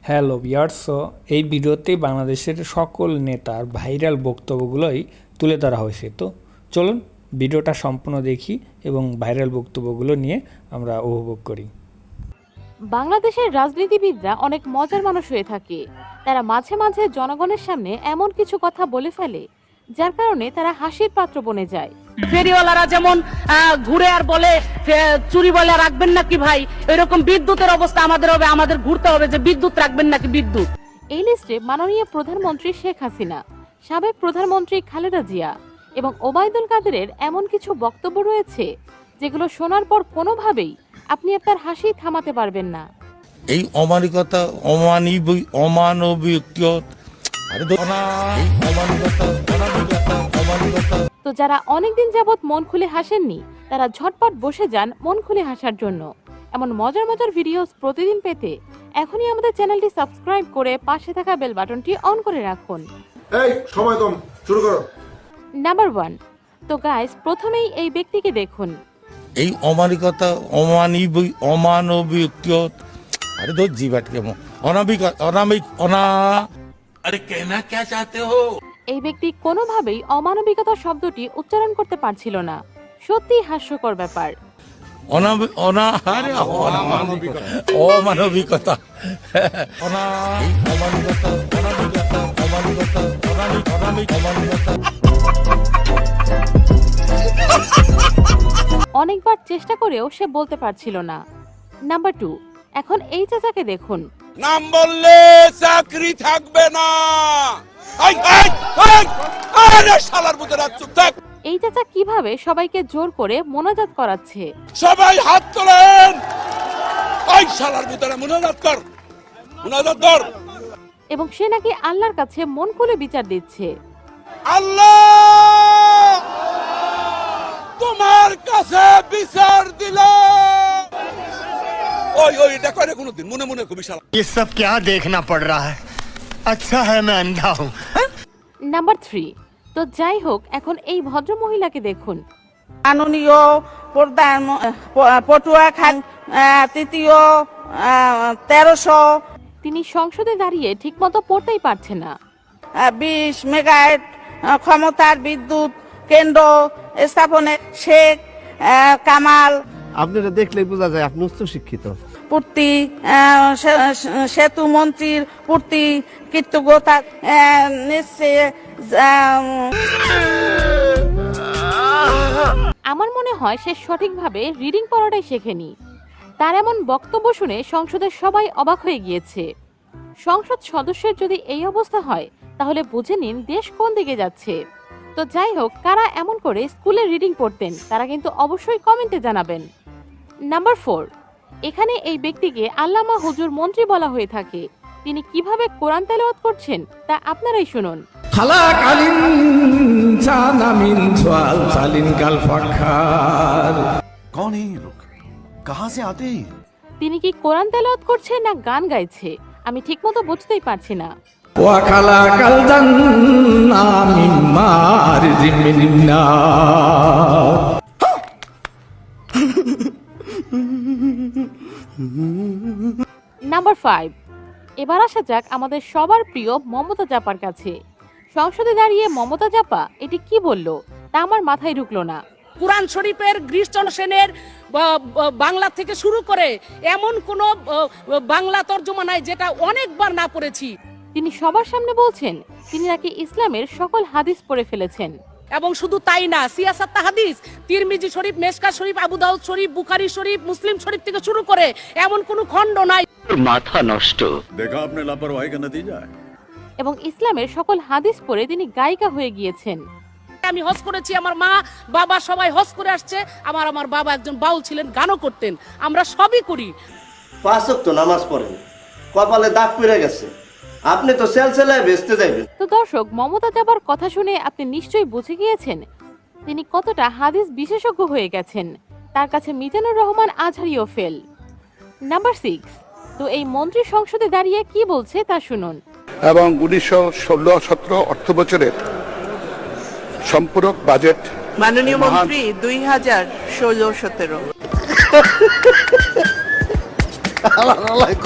Hello viewers, এই ভিডিওতে বাংলাদেশের সকল নেতার ভাইরাল বক্তব্যগুলোই তুলে ধরা হয়েছে। তো চলুন ভিডিওটা সম্পূর্ণ দেখি এবং ভাইরাল বক্তব্যগুলো নিয়ে আমরা উপভোগ করি। বাংলাদেশের রাজনীতিবিদরা অনেক মজার মানুষ হয়ে থাকে। তারা মাঝে মাঝে জনগণের সামনে এমন কিছু কথা বলে ফেলে যার কারণে তারা হাসির পাত্র বনে যায়। ফেরিওয়ালারা যেমন ঘুরে আর বলে চুরি বলে রাখবেন নাকি ভাই, এরকম বিদ্যুতের অবস্থা আমাদের হবে, আমাদের ঘুরতে হবে যে বিদ্যুৎ রাখবেন নাকি বিদ্যুৎ। এই লিস্টে মাননীয় প্রধানমন্ত্রী শেখ হাসিনা, সাবেক প্রধানমন্ত্রী খালেদা জিয়া এবং ওবায়দুল কাদেরের এমন কিছু বক্তব্য রয়েছে যেগুলো শোনার পর কোনোভাবেই আপনি আপনার হাসি থামাতে পারবেন না। এই অমানবিকতা অমানবিক তো যারা অনেকদিন যাবৎ মন খুলে হাসেননি তারা ঝটপট বসে যান মন খুলে হাসার জন্য। এমন মজার মজার ভিডিওস প্রতিদিন পেতে এখনই আমাদের চ্যানেলটি সাবস্ক্রাইব করে পাশে থাকা বেল বাটনটি অন করে রাখুন। এই সময় কম, শুরু করো। নাম্বার 1। তো গাইস, প্রথমেই এই ব্যক্তিকে দেখুন। এই অমানবিকতা অমানবিক আরে তো জীবাট কেমন অনামিক অনা আরে কেনা কে চাতে হো। এই ব্যক্তি কোনোভাবেই অমানবিকতা শব্দটি উচ্চারণ করতে পারছিল না। সত্যি হাস্যকর ব্যাপার। অমানবিকতা অনেকবার চেষ্টা করেও সে বলতে পারছিল না। নাম্বার 2। এখন এই চাচাকে দেখুন। নাম বললে চাকরি থাকবে না। আরে শালার মতো রাত চুপ থাক। এই চাচা কিভাবে সবাইকে জোর করে মোনাজাত করাচ্ছে। সবাই হাত তোলেন। এই শালার মতো মোনাজাত কর, মোনাজাত কর। এবং সে নাকি আল্লাহর কাছে মন খুলে বিচার দিচ্ছে। আল্লাহ তোমার কাছে বিচার দিলাম। ওই ওই এটা করে কোনদিন মনে মনে কবি শালা। ये सब क्या देखना पड़ रहा है? अच्छा है मैं अंधा हूँ। নাম্বার 3। তো যাই হোক, এখন এই ভদ্র মহিলাকে দেখুন। মাননীয় প্রধান পটুয়া খান তৃতীয় 1300 তিনি সংসদে দাঁড়িয়ে ঠিকমতো পড়তেই পারছে না। 20 মেগাওয়াট ক্ষমতার বিদ্যুৎ কেন্দ্র স্থাপনে শেখ কামাল আপনারা দেখলেই বোঝা যায় আপনি উচ্চ শিক্ষিত। পূর্তি সেতু মন্ত্রীর পূর্তি কৃতজ্ঞতা নিশ্চয়। আমার মনে হয় সে সঠিকভাবে রিডিং পড়াটাই শেখেনি। তার এমন বক্তব্য শুনে সংসদের সবাই অবাক হয়ে গিয়েছে। সংসদ সদস্যের যদি এই অবস্থা হয় তাহলে বুঝে নিন দেশ কোন দিকে যাচ্ছে। তো যাই হোক, কারা এমন করে স্কুলে রিডিং পড়তেন তারা কিন্তু অবশ্যই কমেন্টে জানাবেন। নাম্বার 4। এখানে এই ব্যক্তিকে আল্লামা হুজুর মন্ত্রী বলা হয়ে থাকে। তিনি কিভাবে কোরআন তেলাওয়াত করছেন তা আপনারাই শুনুন। कौन है ये लोग, कहाँ से आते हैं? তিনি কি কোরআন তেলাওয়াত করছে না গান গাইছে আমি ঠিকমতো বুঝতেই পারছি না। নাম্বার 5। এবার আসা যাক আমাদের সবার প্রিয় মমতা জাপার কাছে। সংসদে দাঁড়িয়ে মমতা জাপা এটি কি বলল তা আমার মাথায় ঢুকলো না। কুরআন শরীফের গ্রীষ্ম সেনের বাংলা থেকে শুরু করে এমন কোন বাংলা তর্জমা নাই যেটা অনেকবার না পড়েছি। তিনি সবার সামনে বলছেন তিনি নাকি ইসলামের সকল হাদিস পড়ে ফেলেছেন। এবং শুধু তাই না, সিয়াসাত হাদিস, তিরমিজি শরীফ, মেশকা শরীফ, আবু দাউদ শরীফ, বুখারী শরীফ, মুসলিম শরীফ থেকে শুরু করে এমন কোনো খণ্ড নাই। माथा नष्ट। देखा आपने लापरवाही का नतीजा है। এবং ইসলামের সকল হাদিস পড়ে তিনি গায়িকা হয়ে গিয়েছেন। আমি হজ করেছি, আমার মা বাবা সবাই হজ করে আসছে। আমার বাবা একজন বাউল ছিলেন, গানও করতেন। আমরা সবই করি। 5 ওয়াক্ত নামাজ পড়েন, কপালে দাগ পড়ে গেছে, আপনি তো সেলসেলায় বেচতে যাইবেন। তো দর্শক, মমতা জাপার কথা শুনে আপনি নিশ্চয়ই বুঝে গিয়েছেন তিনি কতটা হাদিস বিশেষজ্ঞ হয়ে গেছেন। তার কাছে মিজানুর রহমান আজহারিও ফেল। নাম্বার 6। তো এই মন্ত্রী সংসদে দাঁড়িয়ে কি বলছে তা শুনুন। এবং 1916-17 অর্থ বছরের সম্পূরক বাজেট মাননীয় মন্ত্রী 2016-17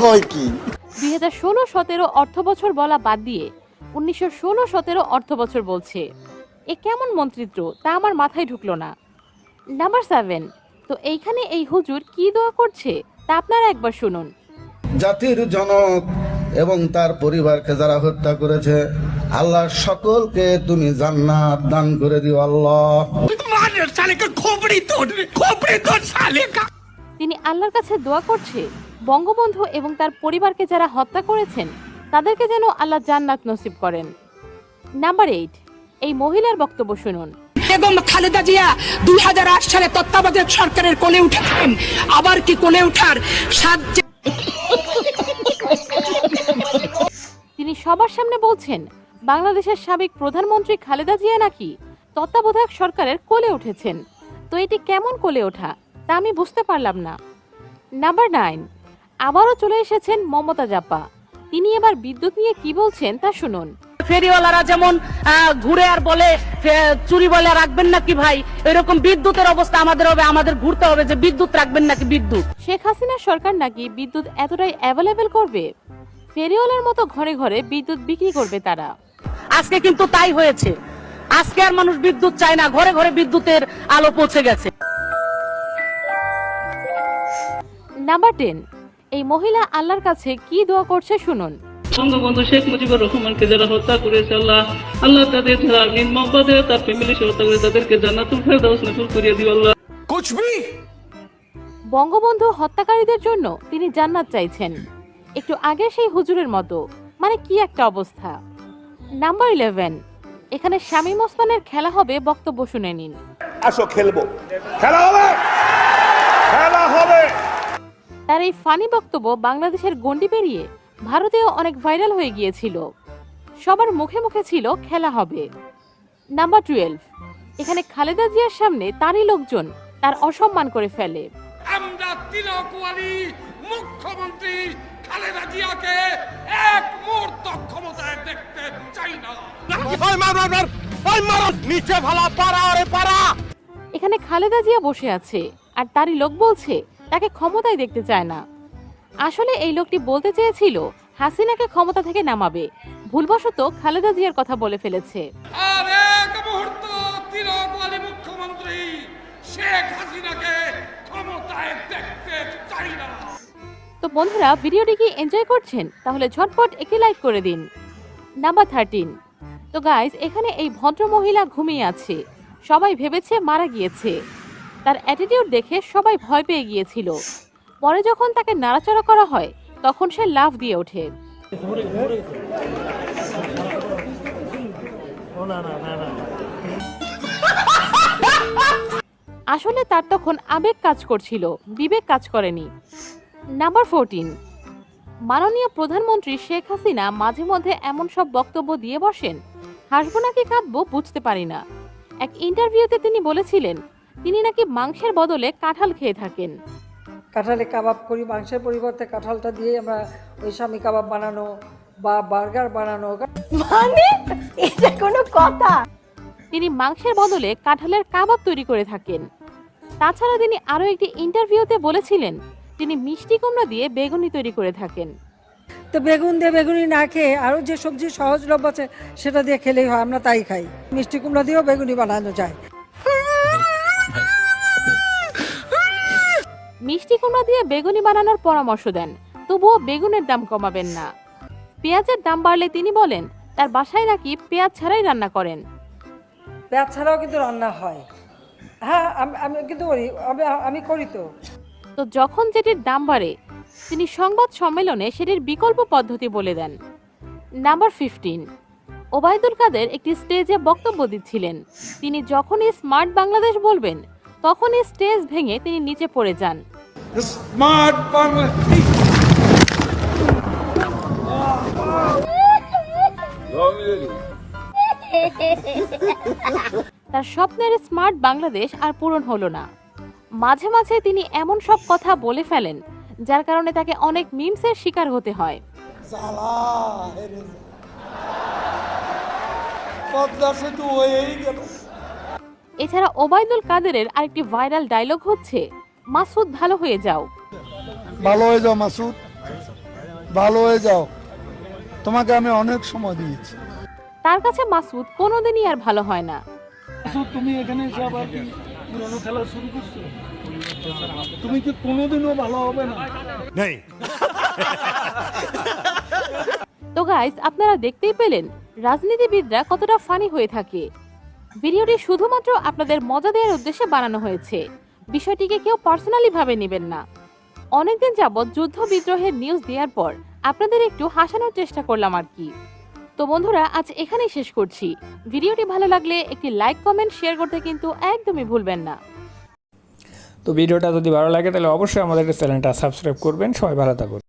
কয় কি 2016-17 অর্থ বছর বলা বাদ দিয়ে 1916-17 অর্থ বছর বলছে। এ কেমন মন্ত্রিত্ব তা আমার মাথায় ঢুকলো না। নাম্বার 7, তো এইখানে এই হুজুর কি দোয়া করছে তা আপনারা একবার শুনুন। জাতির জনক এবং তার পরিবারকে যারা হত্যা করেছে, আল্লাহ সকলকে তুমি জান্নাত দান করে দিও আল্লাহ। তিনি আল্লাহর কাছে দোয়া করছে বঙ্গবন্ধু এবং তার পরিবারকে যারা হত্যা করেছেন তাদেরকে যেন আল্লাহ জান্নাত নসিব করেন। নাম্বার 8, এই মহিলার বক্তব্য শুনুন। বেগম খালেদা জিয়া 2008 সালে তত্ত্বাবধায়ক সরকারের কোলে উঠেছেন, আবার কি কোলে ওঠার সাহায্য। তিনি সবার সামনে বলছেন বাংলাদেশের সাবেক প্রধানমন্ত্রী খালেদা জিয়া নাকি তত্ত্বাবধায়ক সরকারের কোলে উঠেছেন। তো এটি কেমন কোলে ওঠা তা আমি বুঝতে পারলাম না। নাম্বার 9, আবারও চলে এসেছেন মমতা জাপা। তিনি এবার বিদ্যুৎ নিয়ে কি বলছেন তা শুনুন। ফেরিওয়ালারা যেমন ঘুরে আর বলে চুরি বলে রাখবেন নাকি ভাই, এরকম বিদ্যুতের অবস্থা আমাদের হবে, আমাদের ঘুরতে হবে যে বিদ্যুৎ রাখবেন নাকি বিদ্যুৎ। শেখ হাসিনা সরকার নাকি বিদ্যুৎ এতটাই অ্যাভেলেবেল করবে, ফেরিওয়ালার মতো ঘরে ঘরে বিদ্যুৎ বিক্রি করবে তারা। আজকে কিন্তু তাই হয়েছে। আজকে আর মানুষ বিদ্যুৎ চায় না, ঘরে ঘরে বিদ্যুতের আলো পৌঁছে গেছে। নাম্বার 10, এই মহিলা আল্লাহর কাছে কি দোয়া করছে শুনুন। বঙ্গবন্ধু শেখ মুজিবুর রহমানকে যারা হত্যা করেছে, আল্লাহ তাদের যারা নির্মমভাবে তার ফ্যামিলি হত্যা করে তাদেরকে জান্নাতুল ফেরদাউস নসিব করিয়ে দিও আল্লাহ। कुछ भी বঙ্গবন্ধু হত্যাকারীদের জন্য তিনি জান্নাত চাইছেন, একটু আগে সেই হুজুরের মতো, মানে কি একটা অবস্থা। নাম্বার 11, এখানে শামীম ওসমানের খেলা হবে, বক্তব্য শুনে নিন। আসো খেলবো, খেলা হবে, খেলা হবে। তার এই ফানি বক্তব্য বাংলাদেশের গণ্ডি পেরিয়ে ভারতেও অনেক ভাইরাল হয়ে গিয়েছিল। সবার মুখে মুখে ছিল খেলা হবে। নাম্বার 12, এখানে খালেদা জিয়ার সামনে তারই লোকজন তার অসম্মান করে ফেলে। আমরা তিলকওয়ালি মুখ্যমন্ত্রী খালেদা জিয়াকে এক মুহূর্ত ক্ষমতায় দেখতে চাই না। নিচে ভালা পারা, আরে পারা। এখানে খালেদা জিয়া বসে আছে আর তারই লোক বলছে তাকে ক্ষমতায় দেখতে চায় না। আসলে এই লোকটি বলতে চেয়েছিল হাসিনাকে ক্ষমতা থেকে নামাবে, ভুলবশত খালেদা জিয়ার কথা বলে ফেলেছে। আর এক মুহূর্ত তিলকওয়ালি মুখ্যমন্ত্রী শেখ হাসিনাকে ক্ষমতায় দেখতে চাই না। তো বন্ধুরা, ভিডিওটি কি এনজয় করছেন? তাহলে ঝটপট একটি লাইক করে দিন। নাম্বার 13, তো গাইস, এখানে এই ভদ্র মহিলা ঘুমিয়ে আছে, সবাই ভেবেছে মারা গিয়েছে। তার অ্যাটিটিউড দেখে সবাই ভয় পেয়ে গিয়েছিল। পরে যখন তাকে নাড়াচাড়া করা হয় তখন সে লাফ দিয়ে ওঠে। আসলে তার তখন আবেগ কাজ করছিল, বিবেক কাজ করেনি। নাম্বার 14, মাননীয় প্রধানমন্ত্রী শেখ হাসিনা মাঝে মধ্যে এমন সব বক্তব্য দিয়ে বসেন, হাসবো নাকি কাঁদবো বুঝতে পারি না। এক ইন্টারভিউতে তিনি বলেছিলেন তিনি নাকি মাংসের বদলে কাঁঠাল খেয়ে থাকেন। কাঁঠালে কাবাব করি, মাংসের পরিবর্তে কাঁঠালটা দিয়ে আমরা ওই স্বামী কাবাব বানানো বা বার্গার বানানো। মানে এটা কোনো কথা? তিনি মাংসের বদলে কাঁঠালের কাবাব তৈরি করে থাকেন। তাছাড়া তিনি আরো একটি ইন্টারভিউতে বলেছিলেন তিনি মিষ্টি কুমড়া দিয়ে বেগুনি তৈরি করে থাকেন। তো বেগুন দিয়ে বেগুনি না খেয়ে আরও যে সবজি সহজলভ্য আছে সেটা দিয়ে খেলেই হয়, আমরা তাই খাই। মিষ্টি কুমড়া দিয়েও বেগুনি বানানো যায়। মিষ্টি কুমড়া দিয়ে বেগুনি বানানোর পরামর্শ দেন, তবুও বেগুনের দাম কমাবেন না। পেঁয়াজের দাম বাড়লে তিনি বলেন তার বাসায় নাকি পেঁয়াজ ছাড়াই রান্না করেন। পেঁয়াজ ছাড়াও কিন্তু রান্না হয়। হ্যাঁ, আমি কিন্তু করি, আমি করি। তো যখন যেটির দাম বাড়ে তিনি সংবাদ সম্মেলনে সেটির বিকল্প পদ্ধতি বলে দেন। নাম্বার 15, ওবায়দুল কাদের একটি স্টেজে বক্তব্য দিচ্ছিলেন। তিনি যখনই স্মার্ট বাংলাদেশ বলবেন তখনই স্টেজ ভেঙে তিনি নিচে পড়ে যান। স্মার্ট বাংলাদেশ তার স্বপ্নের স্মার্ট বাংলাদেশ আর পূরণ হলো না। মাঝে মাঝে তিনি এমন সব কথা বলে ফেলেন যার কারণে তাকে অনেক মিমসের শিকার হতে হয়। এছাড়া ওবায়দুল কাদেরের আরেকটি ভাইরাল ডায়লগ হচ্ছে মাসুদ ভালো হয়ে যাও। ভালো হয়ে যাও মাসুদ, ভালো হয়ে যাও, তোমাকে আমি অনেক সময় দিয়েছি। তার কাছে মাসুদ কোনোদিনই আর ভালো হয় না। তুমি এখানে এসে আবার কি পুরনো খেলা শুরু করছো? তুমি কি কোনোদিনও ভালো হবে না? नहीं। তো গাইস, আপনারা দেখতেই পেলেন রাজনীতিবিদরা কতটা ফানি হয়ে থাকে। ভিডিওটি শুধুমাত্র আপনাদের মজা দেওয়ার উদ্দেশ্যে বানানো হয়েছে, বিষয়টিকে কেউ পার্সোনালি ভাবে নেবেন না। অনেকদিন যাবৎ যুদ্ধ বিদ্রোহের নিউজ দেওয়ার পর আপনাদের একটু হাসানোর চেষ্টা করলাম আর কি। তো বন্ধুরা, আজ এখানেই শেষ করছি। ভিডিওটি ভালো লাগলে একটি লাইক, কমেন্ট, শেয়ার করতে কিন্তু একদমই ভুলবেন না। তো ভিডিওটা যদি ভালো লাগে তাহলে অবশ্যই আমাদের চ্যানেলটা সাবস্ক্রাইব করবেন। সবাই ভালো থাকুন।